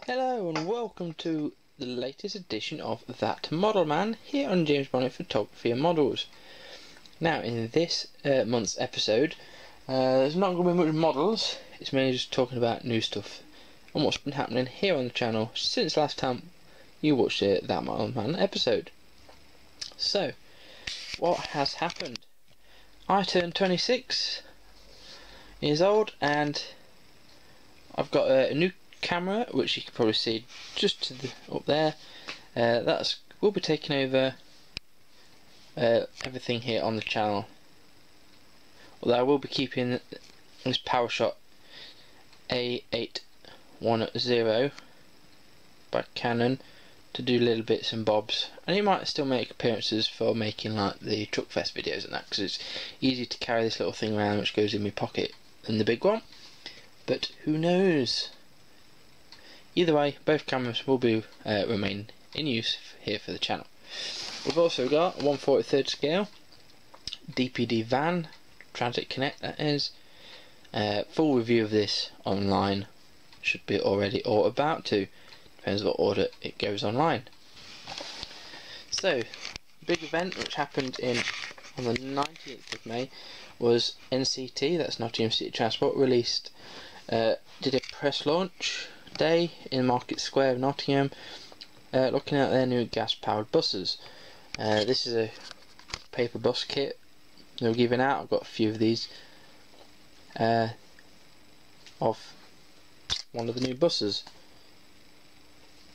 Hello and welcome to the latest edition of That Model Man here on James Bonnet Photography and Models. Now in this month's episode there's not going to be much models, it's mainly just talking about new stuff and what's been happening here on the channel since last time you watched That Model Man episode. So, what has happened? I turned 26 years old and I've got a new camera, which you can probably see just up there. We'll be taking over everything here on the channel. Although I will be keeping this PowerShot A810 by Canon to do little bits and bobs, and it might still make appearances for making like the Truckfest videos and that, because it's easy to carry this little thing around which goes in my pocket than the big one. But who knows? Either way, both cameras will be remain in use here for the channel. We've also got a 1/43 scale DPD van, Transit Connect that is. Full review of this online, should be already or about to, depends what order it goes online. So, big event which happened on the 19th of May was NCT, that's Nottingham City Transport, did a press launch day in Market Square of Nottingham, looking at their new gas powered buses. This is a paper bus kit they were giving out. I've got a few of these of one of the new buses.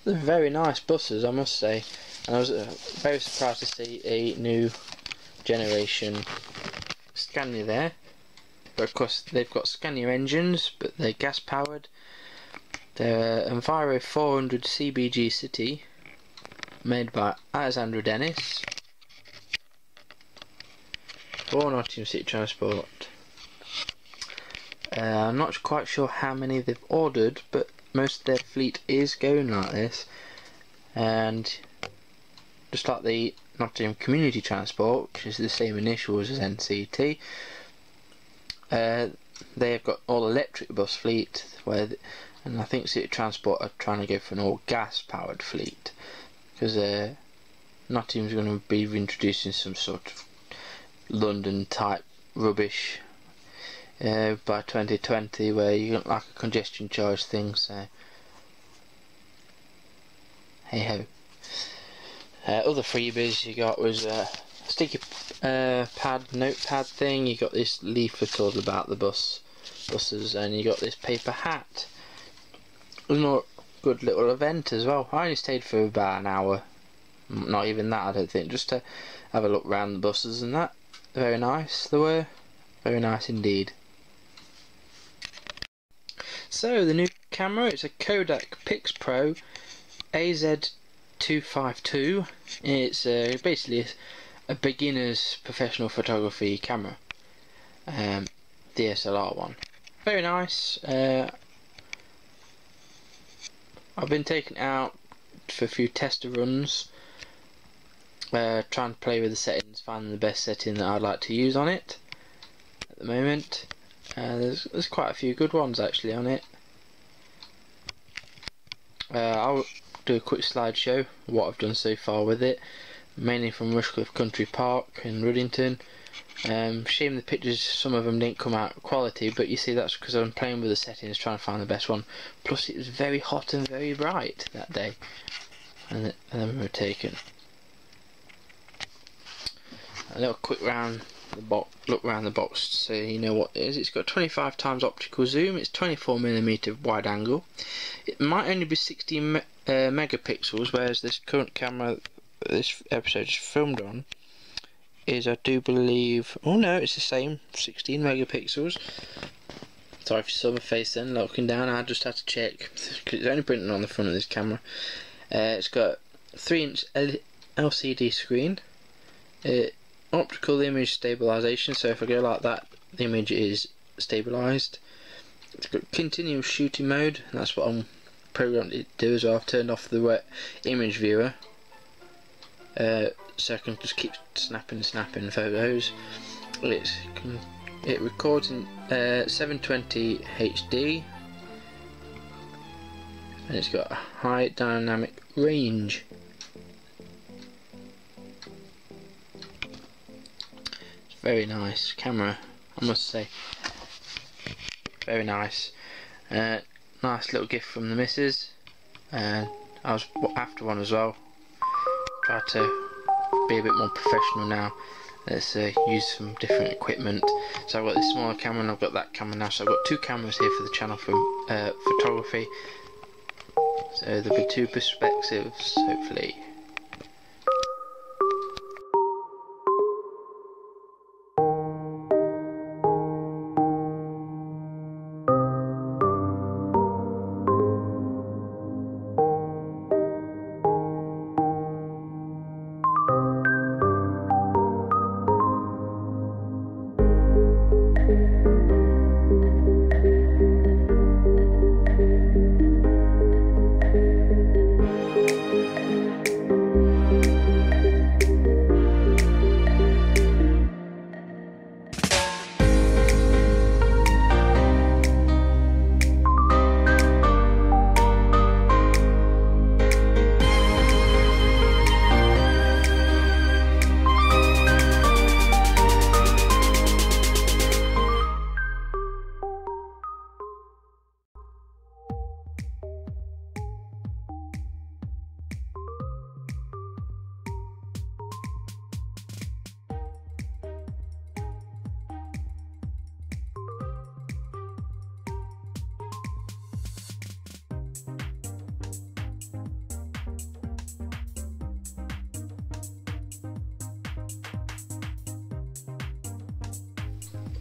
They're very nice buses, I must say, and I was very surprised to see a new generation Scania there. But of course they've got Scania engines, but they're gas powered. They're Enviro 400 CBG City, made by Alexandra Dennis for Nottingham City Transport. I'm not quite sure how many they've ordered, but most of their fleet is going like this. And just like the Nottingham Community Transport, which is the same initials as NCT, they have got all electric bus fleet, and I think City Transport are trying to go for an all gas powered fleet, because Nottingham's going to be introducing some sort of London type rubbish by 2020, where you don't like a congestion charge thing, so hey ho. Other freebies you got was sticky notepad thing. You got this leaflet all about the buses, and you got this paper hat. It was a good little event as well. I only stayed for about an hour, not even that I don't think, just to have a look around the buses and that. Very nice they were, very nice indeed. So the new camera, it's a Kodak PixPro AZ252. It's basically a beginner's professional photography camera, DSLR one. Very nice. I've been taken out for a few tester runs, trying to play with the settings, finding the best setting that I'd like to use on it at the moment. There's quite a few good ones actually on it. I'll do a quick slideshow of what I've done so far with it, mainly from Rushcliffe Country Park in Ruddington. Shame the pictures, some of them didn't come out quality, but you see that's because I'm playing with the settings, trying to find the best one. Plus it was very hot and very bright that day, and then we were taken. A little quick look around the box so you know what it is. It's got 25 times optical zoom, it's 24mm wide angle. It might only be 16 megapixels, whereas this current camera this episode is filmed on is, I do believe, oh no, it's the same, 16 megapixels. Sorry if you saw my face then looking down, I just had to check because it's only printed on the front of this camera. It's got 3-inch LCD screen, optical image stabilization, so if I go like that the image is stabilized. It's got continuous shooting mode, and that's what I'm programmed to do as well. I've turned off the wet image viewer so I can just keep snapping photos. It records in 720 HD and it's got a high dynamic range. It's a very nice camera, I must say. Very nice. Nice little gift from the missus. I was after one as well. Try to be a bit more professional now. Let's use some different equipment. So I've got this smaller camera and I've got that camera now. So I've got two cameras here for the channel from photography. So there'll be two perspectives, hopefully.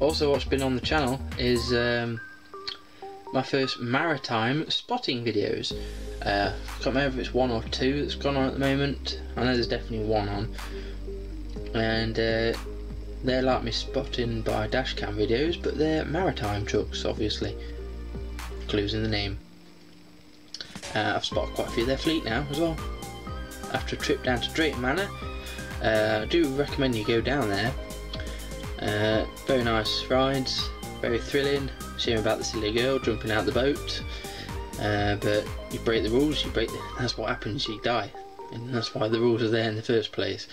Also, what's been on the channel is my first maritime spotting videos. I can't remember if it's one or two that's gone on at the moment. I know there's definitely one on, and they're like me spotting by dashcam videos, but they're maritime trucks, obviously. Clues in the name. I've spotted quite a few of their fleet now as well. After a trip down to Drayton Manor, I do recommend you go down there. Very nice rides, very thrilling, hearing about the silly girl jumping out the boat, but you break the rules, that's what happens, you die, and that's why the rules are there in the first place.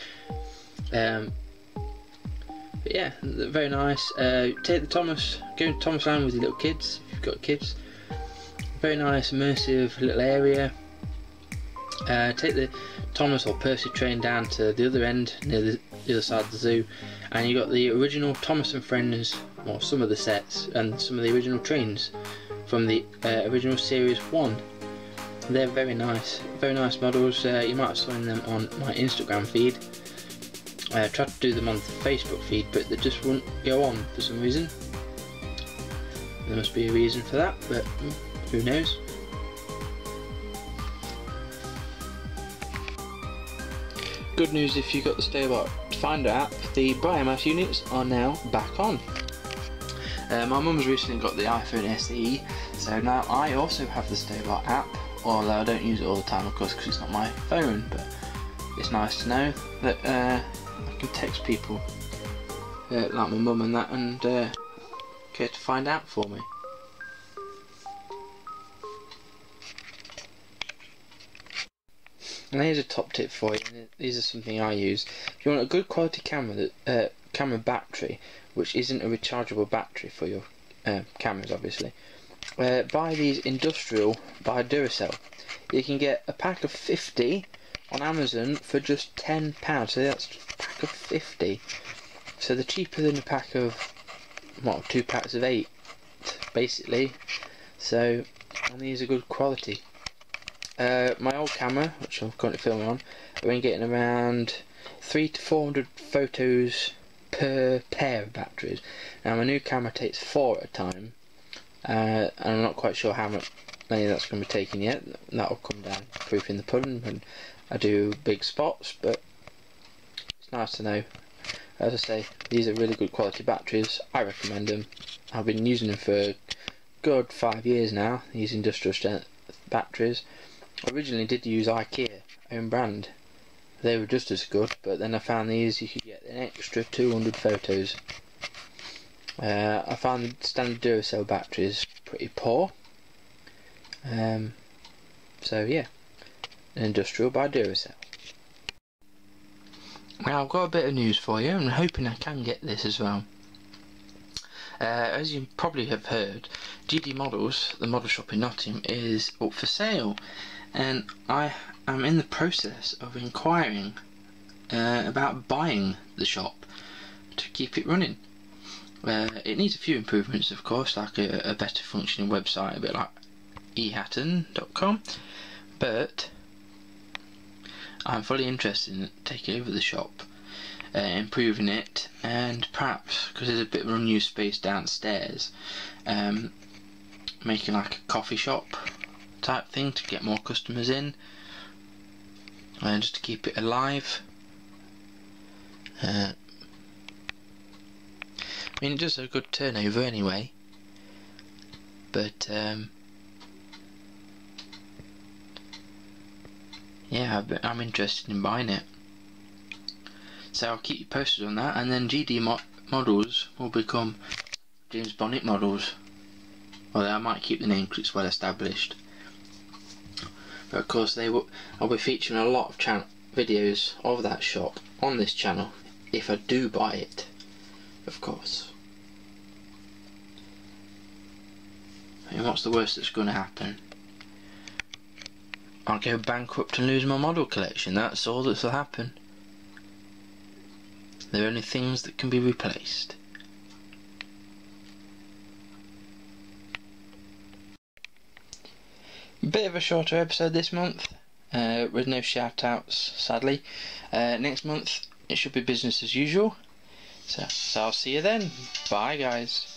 But yeah, very nice. Take the Thomas, go to Thomas Land with your little kids, if you've got kids. Very nice, immersive little area. Take the Thomas or Percy train down to the other end, near the other side of the zoo, and you got the original Thomas and Friends, or some of the sets, and some of the original trains from the original Series 1. They're very nice models. You might have seen them on my Instagram feed. I tried to do them on the Facebook feed, but they just wouldn't go on for some reason. There must be a reason for that, but who knows. Good news if you got the Stablebot Finder app, the Biomass units are now back on. My mum's recently got the iPhone SE, so now I also have the Stablebot app, although I don't use it all the time of course because it's not my phone, but it's nice to know that I can text people like my mum and that, and get to find out for me. And here's a top tip for you. These are something I use. If you want a good quality camera, camera battery, which isn't a rechargeable battery for your cameras, obviously, buy these industrial by Duracell. You can get a pack of 50 on Amazon for just £10. So that's a pack of 50. So they're cheaper than a pack of, what, 2 packs of 8, basically. So, and these are good quality. My old camera, which I'm currently filming on, I've been getting around 300 to 400 photos per pair of batteries. Now my new camera takes 4 at a time, and I'm not quite sure how many that's going to be taking yet. That'll come down proof in the pudding when I do big spots, but it's nice to know. As I say, these are really good quality batteries. I recommend them. I've been using them for a good 5 years now, these industrial strength batteries. I originally did use IKEA own brand. They were just as good, but then I found these you could get an extra 200 photos. I found the standard Duracell batteries pretty poor. So yeah, an industrial by Duracell. Now I've got a bit of news for you, and I'm hoping I can get this as well. As you probably have heard, GD Models, the model shop in Nottingham, is up for sale, and I am in the process of inquiring about buying the shop to keep it running. It needs a few improvements, of course, like a better functioning website, a bit like ehatton.com, but I'm fully interested in taking over the shop, improving it, and perhaps, because there's a bit of unused space downstairs, making like a coffee shop type thing to get more customers in, and just to keep it alive. I mean, it does a good turnover anyway, but yeah, I'm interested in buying it. So I'll keep you posted on that, and then GD Models will become James Bonnet Models. Well, I might keep the name because it's well established. But of course, I'll be featuring a lot of videos of that shop on this channel if I do buy it, of course. I mean, what's the worst that's going to happen? I'll go bankrupt and lose my model collection. That's all that will happen. There are only things that can be replaced. Bit of a shorter episode this month, with no shout outs, sadly. Next month it should be business as usual. So I'll see you then. Bye guys.